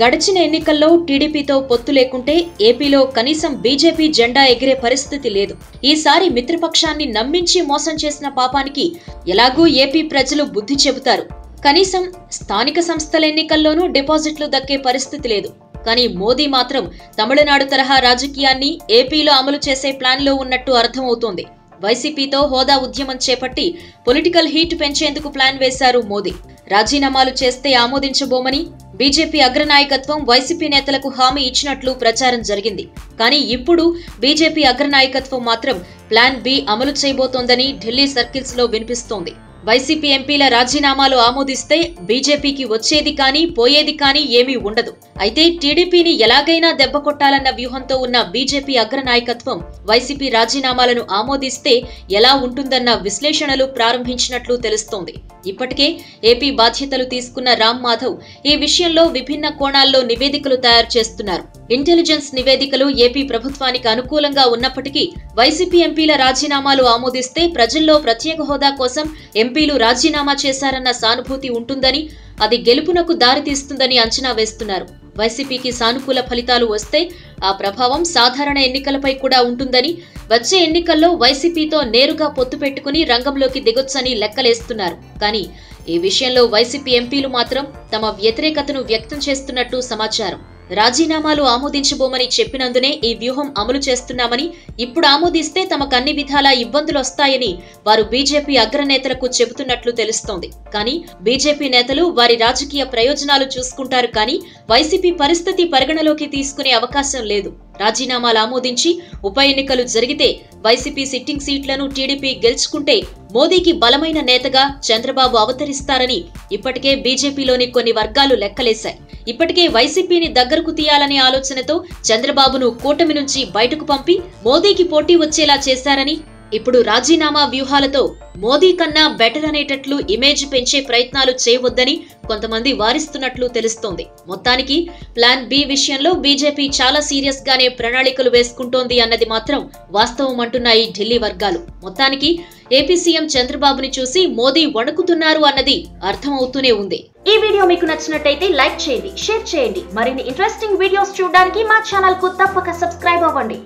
గడిచిన ఎన్నికల్లో టీడీపీతో పొత్తు లేకుంటే ఏపీలో కనీసం బీజేపీ జెండా ఎగిరే పరిస్థితి లేదు. ఈసారి మిత్రపక్షాన్ని నమ్మించి మోసం చేసిన పాపానికి ఎలాగూ ఏపీ ప్రజలు బుద్ధి చెబుతారు. కనీసం స్థానిక సంస్థల ఎన్నికల్లోనూ డిపాజిట్లు దక్కే పరిస్థితి లేదు. కానీ మోదీ మాత్రం తమిళనాడు తరహా రాజకీయాన్ని ఏపీలో అమలు చేసే ప్లాన్లో ఉన్నట్టు అర్థమవుతోంది. వైసీపీతో హోదా ఉద్యమం చేపట్టి పొలిటికల్ హీట్ పెంచేందుకు ప్లాన్ వేశారు మోదీ. రాజీనామాలు చేస్తే ఆమోదించబోమని బీజేపీ అగ్రనాయకత్వం వైసీపీ నేతలకు హామీ ఇచ్చినట్లు ప్రచారం జరిగింది. కానీ ఇప్పుడు బీజేపీ అగ్రనాయకత్వం మాత్రం ప్లాన్ బి అమలు చేయబోతోందని ఢిల్లీ సర్కిల్స్ లో వినిపిస్తోంది. వైసీపీ ఎంపీల రాజీనామాలు ఆమోదిస్తే బీజేపీకి వచ్చేది కానీ పోయేది కానీ ఏమీ ఉండదు. అయితే టీడీపీని ఎలాగైనా దెబ్బ కొట్టాలన్న వ్యూహంతో ఉన్న బీజేపీ అగ్రనాయకత్వం వైసీపీ రాజీనామాలను ఆమోదిస్తే ఎలా ఉంటుందన్న విశ్లేషణలు ప్రారంభించినట్లు తెలుస్తోంది. ఇప్పటికే ఏపీ బాధ్యతలు తీసుకున్న రామ్ మాధవ్ ఈ విషయంలో విభిన్న కోణాల్లో నివేదికలు తయారు చేస్తున్నారు. ఇంటెలిజెన్స్ నివేదికలు ఏపీ ప్రభుత్వానికి అనుకూలంగా ఉన్నప్పటికీ వైసీపీ ఎంపీల రాజీనామాలు ఆమోదిస్తే ప్రజల్లో ప్రత్యేక హోదా కోసం ఎంపీలు రాజీనామా చేశారన్న సానుభూతి ఉంటుందని, అది గెలుపునకు దారితీస్తుందని అంచనా వేస్తున్నారు. వైసీపీకి సానుకూల ఫలితాలు వస్తే ఆ ప్రభావం సాధారణ ఎన్నికలపై కూడా ఉంటుందని, వచ్చే ఎన్నికల్లో వైసీపీతో నేరుగా పొత్తు పెట్టుకుని రంగంలోకి దిగొచ్చని లెక్కలేస్తున్నారు. కానీ ఈ విషయంలో వైసీపీ ఎంపీలు మాత్రం తమ వ్యతిరేకతను వ్యక్తం చేస్తున్నట్టు సమాచారం. రాజీనామాలు ఆమోదించబోమని చెప్పినందునే ఈ వ్యూహం అమలు చేస్తున్నామని, ఇప్పుడు ఆమోదిస్తే తమకు అన్ని విధాలా ఇబ్బందులొస్తాయని వారు బీజేపీ అగ్రనేతలకు చెబుతున్నట్లు తెలుస్తోంది. కానీ బీజేపీ నేతలు వారి రాజకీయ ప్రయోజనాలు చూసుకుంటారు కానీ వైసీపీ పరిస్థితి పరిగణలోకి తీసుకునే అవకాశం లేదు. రాజీనామాలు ఆమోదించి ఉప ఎన్నికలు జరిగితే వైసీపీ సిట్టింగ్ సీట్లను టీడీపీ గెలుచుకుంటే మోదీకి బలమైన నేతగా చంద్రబాబు అవతరిస్తారని ఇప్పటికే బీజేపీలోని కొన్ని వర్గాలు లెక్కలేశాయి. ఇప్పటికే వైసీపీని దగ్గరకు తీయాలనే ఆలోచనతో చంద్రబాబును కూటమి నుంచి బయటకు పంపి మోదీకి పోటీ వచ్చేలా చేశారని, ఇప్పుడు రాజీనామా వ్యూహాలతో మోదీ కన్నా బెటర్ అనేటట్లు ఇమేజ్ పెంచే ప్రయత్నాలు చేయవద్దని కొంతమంది వారిస్తున్నట్లు తెలుస్తోంది. మొత్తానికి ప్లాన్ బి విషయంలో బీజేపీ చాలా సీరియస్ గానే ప్రణాళికలు వేసుకుంటోంది అన్నది మాత్రం వాస్తవం అంటున్నాయి ఢిల్లీ వర్గాలు. మొత్తానికి ఏపీ సీఎం చంద్రబాబుని చూసి మోదీ వణుకుతున్నారు అన్నది అర్థమవుతూనే ఉంది. ఈ వీడియో మీకు నచ్చినట్టయితే లైక్ చేయండి, షేర్ చేయండి. మరిన్ని ఇంట్రెస్టింగ్ వీడియోస్ చూడడానికి మా ఛానల్ కు తప్పక సబ్స్క్రైబ్ అవ్వండి.